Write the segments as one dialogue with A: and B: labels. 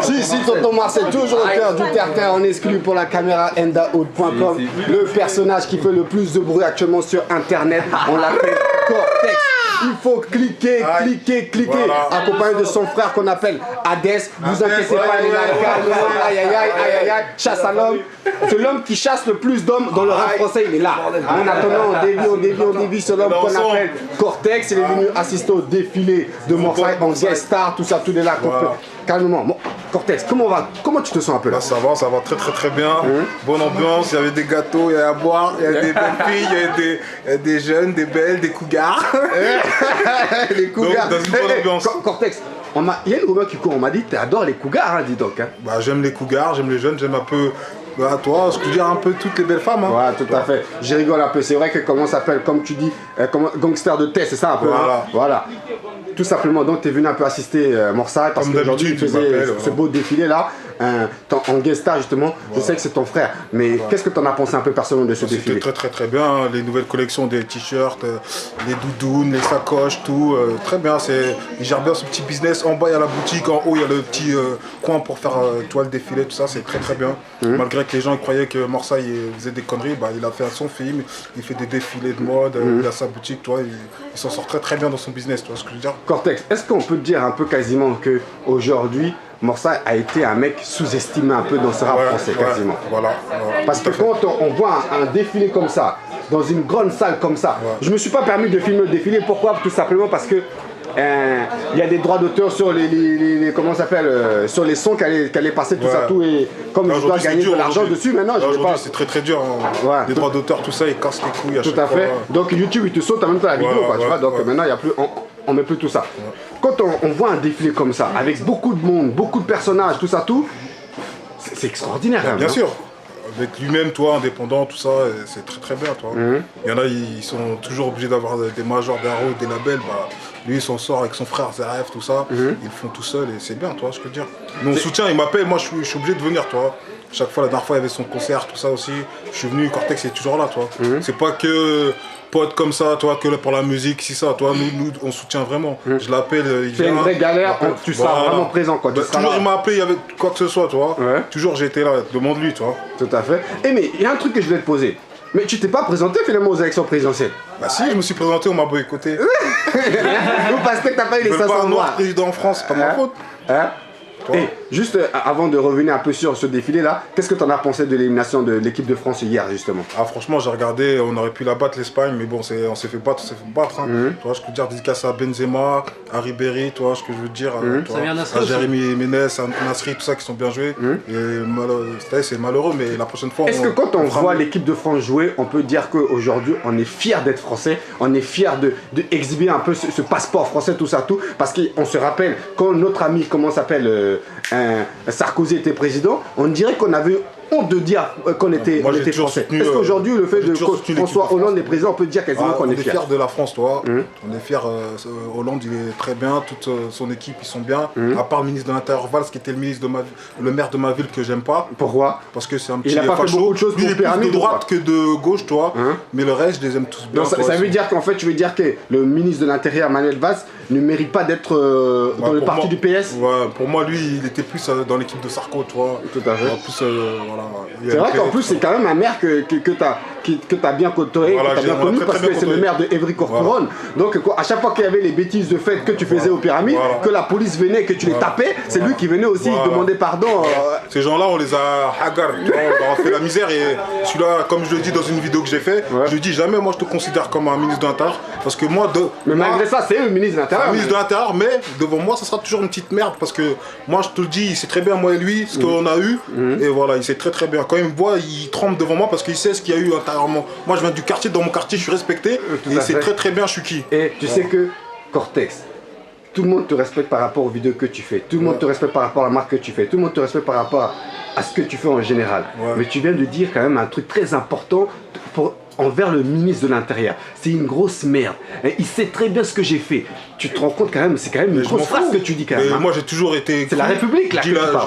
A: Si, tonton Marcel, toujours au cœur du terre-terre, on exclut pour la caméra endaoud.com. Le personnage qui fait le plus de bruit actuellement sur internet, on l'appelle Cortex. Il faut cliquer, voilà. Accompagné de son frère qu'on appelle Hadès. Vous inquiétez pas, il est là, calmement, aïe, chasse à l'homme. C'est l'homme qui chasse le plus d'hommes dans le rap français, il est là. En attendant, on dévie sur l'homme qu'on appelle Cortex. Il est venu assister au défilé de Morsaille en guest star, tout ça, tout est là. Calmement. Bon, Cortex, comment tu te sens un peu là?
B: Ça va très bien. Bonne ambiance, il y avait des gâteaux, il y avait à boire, il y avait des belles filles, il y avait des jeunes, des belles, des cougars.
A: Les cougars.
B: Donc, dans une bonne ambiance.
A: Cortex, il y a une rumeur qui court, on m'a dit que tu adores les cougars, dis donc.
B: Bah, j'aime les cougars, j'aime les jeunes, j'aime un peu. Bah, toi, je peux dire un peu toutes les belles femmes.
A: Ouais, tout à fait. Je rigole un peu. C'est vrai que comment ça s'appelle, comme tu dis, gangster de test, c'est ça un peu. Voilà. Tout simplement, donc tu es venu un peu assister Morsaille parce qu'aujourd'hui tu faisais ce beau défilé là, en guest star justement. Je sais que c'est ton frère, mais qu'est-ce que tu en as pensé un peu personnellement de ce défilé?
B: C'était très bien. Les nouvelles collections des t-shirts, les doudounes, les sacoches, tout. Très bien. Ils gèrent bien ce petit business. En bas, il y a la boutique. En haut, il y a le petit coin pour faire le défilé. Tout ça, c'est très bien. Malgré que les gens croyaient que Morsaille faisait des conneries, bah, il a fait son film. Il fait des défilés de mode. Il a sa boutique. Toi, il s'en sort très bien dans son business. Tu vois ce que je veux dire?
A: Cortex, est-ce qu'on peut dire un peu quasiment qu'aujourd'hui, Morsaille a été un mec sous-estimé un peu dans ce rap français quasiment?
B: Voilà.
A: Parce que quand on voit un défilé comme ça, dans une grande salle comme ça, je me suis pas permis de filmer le défilé. Pourquoi? Tout simplement parce que il y a des droits d'auteur sur comment ça s'appelle, sur les sons qu'elle allait passer tout ça tout, et comme je dois gagner de l'argent dessus maintenant, je vais pas.
B: C'est très dur. Les droits d'auteur, tout ça, ils cassent les couilles à chaque fois.
A: Tout à fait. Donc YouTube il te saute en même temps la vidéo, quoi, tu vois. Donc maintenant il y a plus, on met plus tout ça. Quand on voit un défilé comme ça, avec beaucoup de monde, beaucoup de personnages, tout ça tout, c'est extraordinaire.
B: Bien sûr. Avec lui-même, toi, indépendant, tout ça, c'est très bien, toi. Il y en a, ils sont toujours obligés d'avoir des majors, des haros, des labels. Bah, lui, il s'en sort avec son frère Zaref, tout ça. Ils le font tout seul et c'est bien, toi, je peux te dire. Mais on soutient, il m'appelle, moi, je suis obligé de venir, toi. Chaque fois, la dernière fois, il y avait son concert, tout ça aussi. Je suis venu, Cortex est toujours là, toi. C'est pas que potes comme ça, toi, que pour la musique, si ça, toi, nous, on soutient vraiment. Je l'appelle, il vient.
A: C'est une vraie galère, tu seras vraiment présent, quoi.
B: Toujours, il m'a appelé, il y avait quoi que ce soit, toi. Toujours, j'ai été là, demande-lui, toi.
A: Tout à fait. Mais il y a un truc que je voulais te poser. Mais tu t'es pas présenté finalement aux élections présidentielles?
B: Bah si, je me suis présenté, on m'a boycotté.
A: Ou parce que t'as pas eu les 500 voix.
B: Un noir président en France, c'est pas ma faute.
A: Et juste avant de revenir un peu sur ce défilé là, qu'est-ce que tu en as pensé de l'élimination de l'équipe de France hier justement?
B: Ah franchement j'ai regardé, on aurait pu la battre l'Espagne, mais bon on s'est fait battre, hein. Tu vois, je peux dire dédicace à Benzema, à Ribéry, tu vois ce que je veux dire, à Jérémy Ménès, à Nasri, tout ça qui sont bien joués. Et c'est malheureux, mais la prochaine fois.
A: Est-ce que quand on voit l'équipe de France jouer, on peut dire qu'aujourd'hui on est fier d'être français, on est fier de exhiber un peu ce passeport français, tout ça tout, parce qu'on se rappelle quand notre ami, comment s'appelle, Sarkozy était président, on dirait qu'on avait honte de dire qu'on était français. Est-ce qu'aujourd'hui le fait que François Hollande est président, on peut dire quasiment qu'on est fier?
B: On est fier de la France, toi. On est fier. Hollande, il est très bien. Toute son équipe, ils sont bien. À part le ministre de l'Intérieur Valls, qui était le maire de ma ville que j'aime pas.
A: Pourquoi?
B: Parce que c'est un petit.
A: Il a pas fait beaucoup de choses pour
B: lui, il est plus de droite que de gauche, toi. Mais le reste, je les aime tous bien.
A: Donc, ça veut dire qu'en fait, tu veux dire que le ministre de l'Intérieur, Manuel Valls, ne mérite pas d'être dans le parti du PS?
B: Ouais, pour moi, lui, il était plus dans l'équipe de Sarko, toi.
A: Tout à fait.
B: En plus, voilà.
A: C'est vrai qu'en plus, c'est quand même un maire que t'as bien côtoyé, que t'as bien connu, parce que c'est le maire de Évry-Courcouronnes. Donc, à chaque fois qu'il y avait les bêtises de fait que tu faisais aux pyramides, que la police venait, que tu les tapais, c'est lui qui venait aussi demander pardon.
B: Ces gens-là, on les a hagar, on leur a fait la misère. Et celui-là, comme je le dis dans une vidéo que j'ai fait, je dis jamais, moi, je te considère comme un ministre de l'Intérieur. Parce que moi,
A: mais malgré ça, c'est le ministre de l'Intérieur.
B: Un ministre de l'Intérieur, mais devant moi, ça sera toujours une petite merde. Parce que moi, je te le dis, il sait très bien, moi et lui, ce qu'on a eu. Et voilà, il sait très bien. Quand il me voit, il tremble devant moi parce qu'il sait ce qu'il y a eu intérieurement. Moi, je viens du quartier, dans mon quartier, je suis respecté. Et il sait très bien, je suis qui.
A: Et tu sais que, Cortex, tout le monde te respecte par rapport aux vidéos que tu fais. Tout le monde te respecte par rapport à la marque que tu fais. Tout le monde te respecte par rapport à ce que tu fais en général. Mais tu viens de dire quand même un truc très important envers le ministre de l'Intérieur. C'est une grosse merde. Il sait très bien ce que j'ai fait. Tu te rends compte quand même, c'est quand même une grosse phrase que tu dis quand même.
B: Mais moi j'ai toujours été.
A: C'est la République là.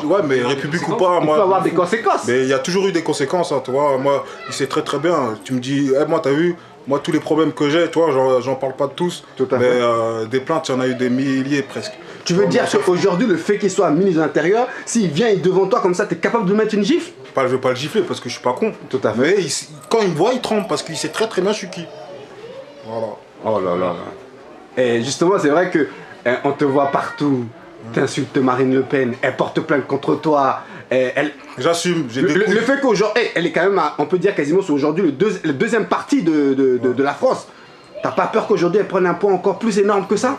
B: Ouais, mais République ou pas, moi.
A: Il peut avoir des conséquences.
B: Mais il y a toujours eu des conséquences, hein, tu vois. Moi, il sait très bien. Tu me dis, moi t'as vu, moi tous les problèmes que j'ai, toi, j'en parle pas de tous.
A: Tout à
B: mais
A: fait.
B: des plaintes, il y en a eu des milliers presque.
A: Tu veux dire qu'aujourd'hui, le fait qu'il soit ministre de l'Intérieur, s'il vient devant toi comme ça, t'es capable de mettre une gifle?
B: Je veux pas le gifler parce que je suis pas con.
A: Tout à fait.
B: Mais quand il me voit, il tremble parce qu'il sait très très bien je suis qui. Voilà.
A: Oh là là. Et justement, c'est vrai que on te voit partout. T'insultes Marine Le Pen, elle porte plainte contre toi.
B: J'assume, j'ai des couilles.
A: Le fait qu'aujourd'hui, elle est quand même, on peut dire quasiment, c'est aujourd'hui le deuxième parti de la France. T'as pas peur qu'aujourd'hui elle prenne un poids encore plus énorme que ça?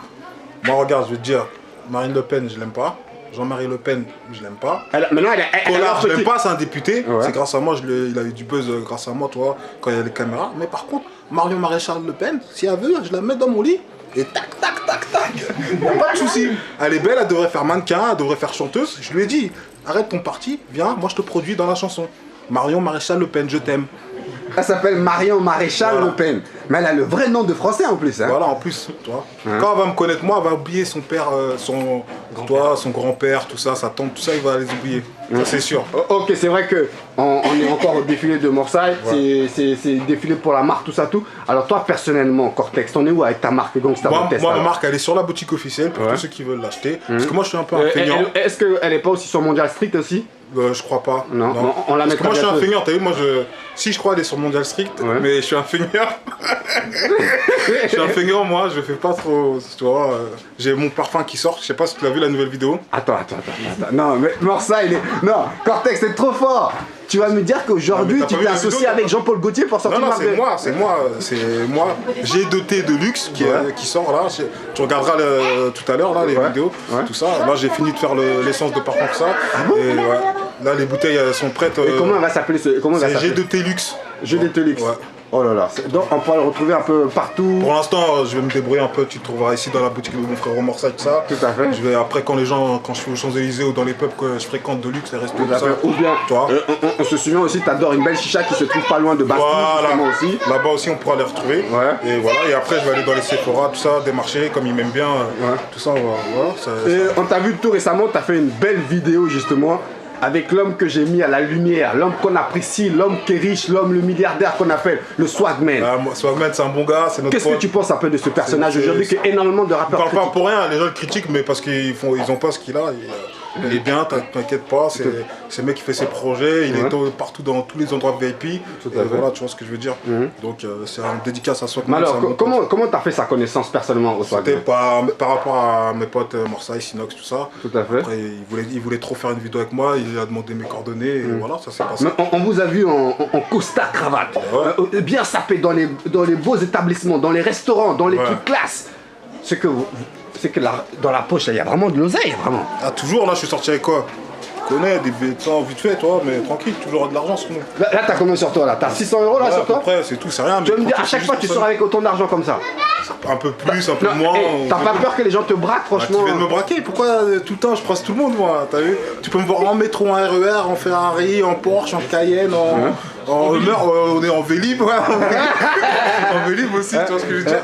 B: Moi, regarde, je vais te dire, Marine Le Pen, je l'aime pas. Jean-Marie Le Pen, je l'aime pas.
A: Maintenant,
B: Collard, je l'aime pas, c'est un député.
A: Ouais.
B: C'est grâce à moi, il a eu du buzz grâce à moi, toi, quand il y a les caméras. Mais par contre, Marion Maréchal Le Pen, si elle veut, je la mets dans mon lit. Et tac, tac, tac, tac. Pas de soucis. Elle est belle, elle devrait faire mannequin, elle devrait faire chanteuse. Je lui ai dit, arrête ton parti, viens, moi je te produis dans la chanson. Marion Maréchal Le Pen, je t'aime.
A: Elle s'appelle Marion Maréchal
B: Voilà.
A: Le Pen. Mais elle a le vrai nom de français en plus. Hein.
B: Voilà, en plus, toi. Quand elle va me connaître, moi, elle va oublier son père, son grand-père, tout ça, sa tante, tout ça, il va les oublier. Ça, c'est sûr.
A: Ok, c'est vrai que on est encore au défilé de Morsay, c'est défilé pour la marque, tout ça, tout. Alors toi, personnellement, Cortex, t'en es où avec ta marque Gangsta
B: Moi,
A: Test,
B: ma
A: alors
B: marque, elle est sur la boutique officielle pour tous ceux qui veulent l'acheter. Parce que moi, je suis un peu un feignant.
A: Est-ce qu'elle est pas aussi sur Mondial Street aussi?
B: Je crois pas.
A: Non, on la
B: Parce que
A: mettra
B: moi, je suis un
A: bientôt.
B: feignant, t'as vu, si je crois elle est sur Mondial Street, mais je suis un feignant. Je suis un feignant, moi, je fais pas trop, tu vois. J'ai mon parfum qui sort, je sais pas si tu l'as vu la nouvelle vidéo.
A: Attends. Non, mais Morsay, il est... Non, Cortex, c'est trop fort. Tu vas me dire qu'aujourd'hui,
B: Non, mais
A: tu
B: t'as pas
A: t'es
B: vu la
A: associé
B: vidéo,
A: avec Jean-Paul Gaultier pour sortir
B: Non,
A: une marque
B: c'est moi. J'ai deux thés de luxe qui sort là. Tu regarderas tout à l'heure là les vidéos, tout ça. Là, j'ai fini de faire l'essence de parfum, tout ça. Et là, les bouteilles elles sont prêtes.
A: Et comment elle va s'appeler
B: C'est G2T Luxe.
A: G2T.
B: Ouais.
A: Oh là là, donc on pourra le retrouver un peu partout.
B: Pour l'instant, je vais me débrouiller un peu. Tu trouveras ici dans la boutique de mon frère Morsay, tout ça.
A: Tout à fait.
B: Je vais après quand je suis aux Champs-Élysées ou dans les pubs que je fréquente de luxe, les restos, tout ça.
A: Ou bien,
B: Toi.
A: on se souvient aussi, t'adores une belle chicha qui se trouve pas loin de Bastille,
B: Voilà.
A: justement aussi.
B: Là-bas aussi, on pourra les retrouver.
A: Ouais.
B: Et voilà. Et après, je vais aller dans les Sephora, tout ça, démarcher comme ils m'aiment bien. Tout ça, voilà.
A: Et on t'a vu tout récemment, t'as fait une belle vidéo justement avec l'homme que j'ai mis à la lumière, l'homme qu'on apprécie, l'homme qui est riche, l'homme le milliardaire qu'on appelle le Swagman.
B: Swagman, c'est un bon gars, c'est notre
A: Qu'est-ce que
B: pote.
A: tu penses un peu de ce personnage aujourd'hui que énormément de
B: Il
A: rappeurs
B: parle pas
A: critiquent?
B: pour rien, les gens le critiquent, mais parce qu'ils ont pas ce qu'il a. Il est bien, t'inquiète pas, c'est le mec qui fait ses projets, il est partout dans tous les endroits VIP. Et voilà, tu vois ce que je veux dire. Donc c'est un dédicace à Swagman.
A: Mais alors, comment t'as fait sa connaissance personnellement au
B: C'était
A: Swagman?
B: par rapport à mes potes Morsay, Sinox, tout ça.
A: Tout à fait.
B: Après, il voulait trop faire une vidéo avec moi, il a demandé mes coordonnées, et voilà, ça s'est passé.
A: Mais on vous a vu en costard cravate, bien sapé dans les beaux établissements, dans les restaurants, dans les trucs classe. C'est que dans la poche, il y a vraiment de l'oseille, vraiment.
B: Ah, toujours, là, je suis sorti avec quoi? Tu connais, des vêtements vite fait, toi, mais tranquille, toujours de l'argent sur nous.
A: Là t'as combien sur toi là? T'as 600 € là sur toi?
B: Après, c'est tout, c'est rien.
A: Tu vas me dire, à chaque fois tu sors avec autant d'argent comme ça?
B: Un peu plus, un peu moins.
A: T'as pas peur que les gens te braquent, franchement?
B: Tu viens de me braquer, pourquoi tout le temps je croise tout le monde, moi? T'as vu? Tu peux me voir en métro, en RER, en Ferrari, en Porsche, en Cayenne, en Hummer, on est en Vélib, en Vélib aussi, tu vois ce que je veux dire?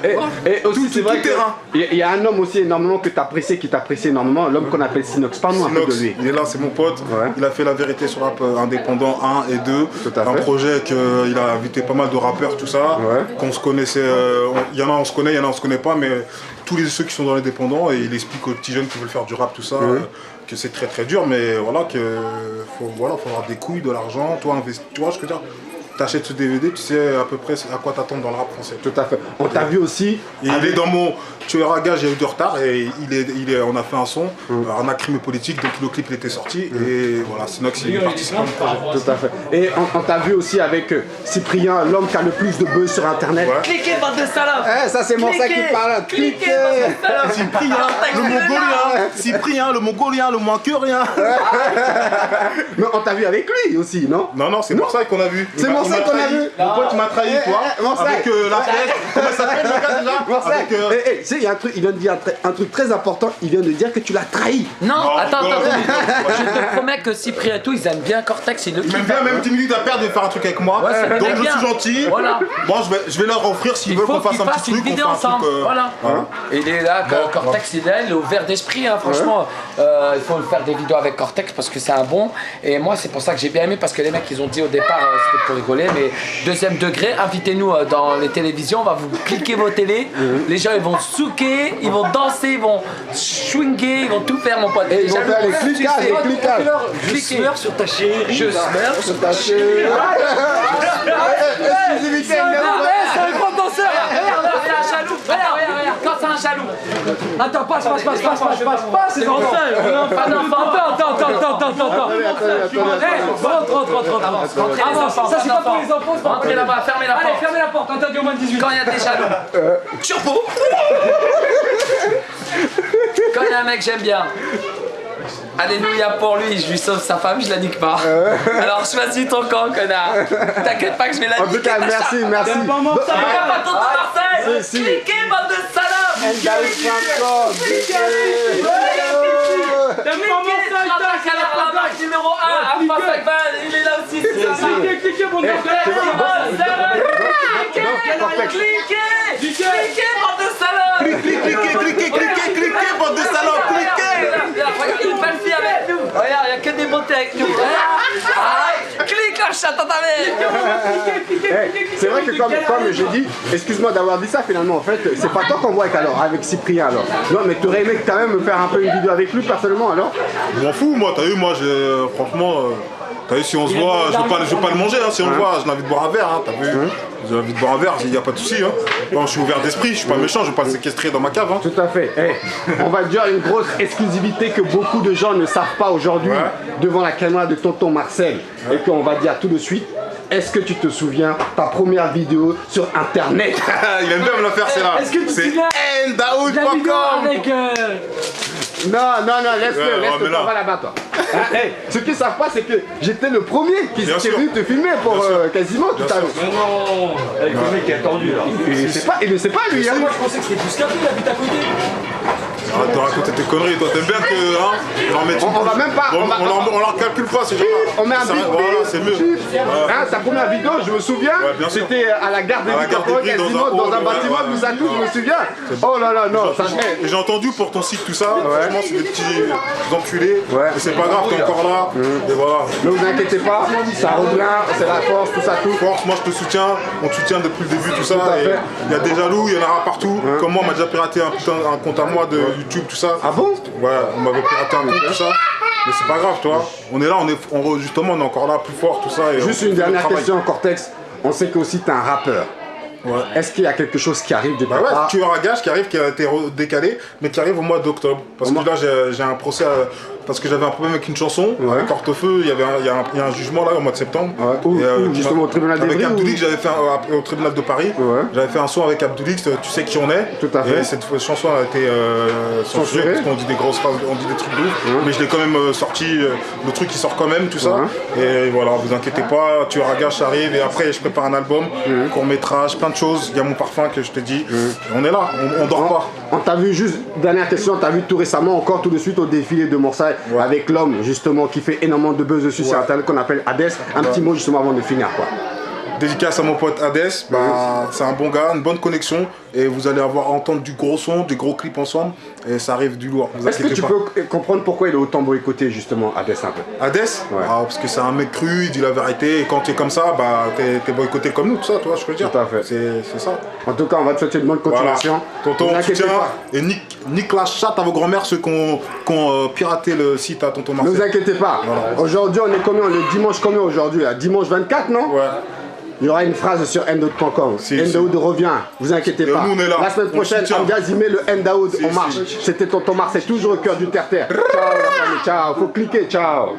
A: Et aussi, c'est vrai
B: terrain.
A: qu'il y a un homme aussi énormément que t'apprécies, qui t'apprécie énormément, l'homme qu'on appelle Sinox. Parle-nous un peu de
B: Sinox,
A: lui.
B: il est là, c'est mon pote. Il a fait La Vérité sur Rap Indépendant 1 et 2. Un projet qu'il a invité pas mal de rappeurs, tout ça. Qu'on se connaissait. Il y en a on se connaît, il y en a on se connaît pas, mais tous ceux qui sont dans l'indépendant, et il explique aux petits jeunes qui veulent faire du rap, tout ça, que c'est très très dur, mais voilà, faut avoir des couilles, de l'argent, toi tu vois ce que je veux dire? T'achètes ce DVD, tu sais à peu près à quoi t'attendre dans le rap français.
A: Tout à fait. On t'a vu aussi.
B: Il est dans mon tueur à gage, j'ai eu du retard et on a fait un son, un crime politique, donc le clip il était sorti et voilà, Sinox il est participant au projet.
A: Tout à fait. Et on t'a vu aussi avec Cyprien, l'homme qui a le plus de buzz sur internet.
C: Cliquez, bande de salopes!
A: Ça c'est Morsay qui parle. Cliquez!
B: Cyprien, le Mongolien, le moins que rien.
A: Mais on t'a vu avec lui aussi, non?
B: Non, c'est Morsay qu'on a vu.
A: C'est Morsay qu'on a vu.
B: Mon pote m'a trahi, toi. Avec la fête. Comment ça s'appelle le gars déjà?
A: Morsay. Tu sais, il y a un truc, il vient de dire un truc très important. Il vient de dire que tu l'as trahi.
C: Non, attends. Je te promets que Cyprien et tout, ils aiment bien Cortex, ils le kiffent.
B: Même bien, même 10 minutes à perdre de faire un truc avec moi.
C: Ouais,
B: donc je
C: bien.
B: suis gentil.
C: Voilà.
B: Bon, je vais leur offrir s'ils veulent qu'on fasse un petit truc.
C: Une vidéo
B: on fait un
C: ensemble.
B: truc,
C: Voilà. Et il est là, Cortex, il est ouvert d'esprit, hein, franchement. Il faut faire des vidéos avec Cortex parce que c'est un bon. Et moi, c'est pour ça que j'ai bien aimé parce que les mecs, ils ont dit au départ, c'était pour rigoler, mais deuxième degré, invitez-nous dans les télévisions, on va vous cliquer vos télés. Les gens, ils vont souquer, ils vont danser, ils vont swinguer, ils vont tout faire, mon pote.
A: Et ils vont faire les cliquages,
C: Je smurf sur ta chérie. Je smurf sur ta chérie.
A: Exclusivité.
C: C'est un grand danseur. Regarde, c'est un jaloux. Regarde, quand c'est un jaloux.
D: Attends, passe, c'est dans
C: Pas d'enfant.
D: Attends. Rentre. Avance, ça c'est pas pour les enfants, c'est pas pour
C: Rentrez
D: les
C: là-bas, fermez la
D: Allez,
C: porte.
D: fermez la porte, interdit au moins de 18.
C: Quand il y a des jaloux. Turbo. Quand il y a un mec, j'aime bien. Alléluia pour lui, je lui sauve sa femme, je la nique pas. Alors choisis ton camp, connard. T'inquiète pas que je vais la niquer.
A: En tout cas, merci.
C: Ça va pas ton Marseille.
A: Si.
C: Cliquez, bande de salopes. Numéro 1, Alpha Sagban, il est là aussi.
D: Cliquez, bon
C: Cliquez, bande de salopes.
B: Cliquez, bande de salopes, cliquez.
C: Regarde, une belle fille avec nous. Regarde, il n'y a que des beautés avec nous. Clique la chatte à ta mère.
A: C'est vrai que comme j'ai dit, excuse-moi d'avoir dit ça finalement, en fait, c'est pas toi qu'on voit avec Cyprien alors. Non mais t'aurais aimé quand même faire un peu une vidéo avec lui personnellement alors.
B: Je m'en fous, moi, t'as vu, moi, franchement, t'as vu, si on se voit, je vais pas le manger, hein, si on se voit, j'ai envie de boire un verre, hein, t'as vu. J'ai envie de boire un verre, il n'y a pas de souci. Hein. Bon, je suis ouvert d'esprit, je suis pas méchant, je vais pas le séquestrer dans ma cave. Hein.
A: Tout à fait. On va dire une grosse exclusivité que beaucoup de gens ne savent pas aujourd'hui devant la caméra de Tonton Marcel. Et qu'on va dire tout de suite. Est-ce que tu te souviens ta première vidéo sur internet?
B: Il aime bien me la faire, c'est là.
D: Est-ce que tu te
B: C'est
D: souviens
B: endaoud.com.
D: avec
A: Non, laisse-le,
B: là.
A: va là-bas toi. Ce qu'ils savent pas, c'est que j'étais le premier qui
B: Bien
A: s'est
B: sûr.
A: venu te filmer pour quasiment tout à l'heure.
D: Non, avec le mec qui est attendu là.
A: Il ne sait pas lui. Hein.
D: Moi je pensais que c'était plus capé, il habite à côté.
B: Arrête de raconter tes conneries, toi t'aimes bien que. Hein, leur mettre
A: On va même pas.
B: on leur calcule pas ces gens-là.
A: On met un bip.
B: Voilà, c'est mieux.
A: Hein, ta première vidéo, je me souviens,
B: bien sûr.
A: c'était à la gare des
B: À la gare des
A: Victoires,
B: Bris,
A: quasiment dans un bâtiment, tout ça, tout, je me souviens. Oh là là, non, ça
B: Et j'ai entendu pour ton site tout ça, franchement c'est des petits enculés,
A: Ouais.
B: mais c'est pas grave, t'es encore là, et voilà.
A: ne vous inquiétez pas, ça revient, c'est la force, tout ça, tout.
B: Force, moi je te soutiens, on te soutient depuis le début, tout ça,
A: à
B: et
A: fait.
B: il y a des jaloux, il y en aura partout, comme moi on m'a déjà piraté un compte à moi de YouTube, tout ça.
A: Ah bon?
B: Ouais, on m'avait piraté un compte, tout ça, mais c'est pas grave, toi, on est là, justement on est encore là, plus fort, tout ça. Et
A: Juste
B: on
A: une
B: fait le
A: dernière
B: travail.
A: question, Cortex. On sait que aussi t'es un rappeur.
B: Ouais.
A: Est-ce qu'il y a quelque chose qui arrive de
B: Bah
A: ta
B: ouais,
A: part?
B: tueur à gage qui a été décalé, mais qui arrive au mois d'octobre. Parce que là, j'ai un procès, parce que j'avais un problème avec une chanson, avec Hortefeux, il y a un jugement là au mois de septembre.
A: Ouais. Où, justement au tribunal des
B: Avec
A: Bris,
B: Abdoulix, j'avais fait au tribunal de Paris, j'avais fait un son avec Abdoulix, tu sais qui on est.
A: Tout à fait.
B: Et cette chanson a été censurée, parce qu'on dit des grosses phrases, on dit des trucs de ouf, mais je l'ai quand même sorti, le truc il sort quand même, tout ça. Et voilà, vous inquiétez pas, tueur à gage arrive, et après je prépare un album, court métrage, plein de choses, il y a mon parfum que je te dis, on est là, on dort pas.
A: On t'a vu juste, dernière question, t'as vu tout récemment, encore tout de suite au défilé de Marseille, avec l'homme justement qui fait énormément de buzz dessus sur internet qu'on appelle Hades. Un petit mot justement avant de finir quoi.
B: Dédicace à mon pote Hades, c'est un bon gars, une bonne connexion, et vous allez entendre du gros son, du gros clip ensemble, et ça arrive du lourd. Vous
A: Est-ce que
B: inquiétez
A: tu
B: pas.
A: peux comprendre pourquoi il est autant boycotté justement Hades un peu?
B: Hades, parce que c'est un mec cru, il dit la vérité, et quand tu es comme ça, bah t'es boycotté comme nous, tout ça, tu vois, je peux dire.
A: Tout à fait.
B: C'est ça.
A: En tout cas, on va te souhaiter une bonne continuation.
B: Voilà. Tonton,
A: Ne vous
B: on
A: inquiétez
B: soutient,
A: pas.
B: et nique la chatte à vos grands-mères, ceux qui ont piraté le site à Tonton
A: Ne
B: Marcel.
A: vous inquiétez pas.
B: Voilà.
A: Aujourd'hui, on est combien? Le dimanche combien aujourd'hui? Dimanche 24, non?
B: Ouais.
A: Il y aura une phrase sur endaoud.com.
B: Si,
A: Endaoud revient, vous inquiétez
B: Et
A: pas.
B: nous, on est là.
A: La semaine
B: On
A: prochaine,
B: soutient.
A: engagez le Endaoud, on
B: Si,
A: marche.
B: si.
A: C'était Tonton Marcel, toujours au cœur du terre-terre. Ciao la famille, ciao. Faut cliquer, ciao.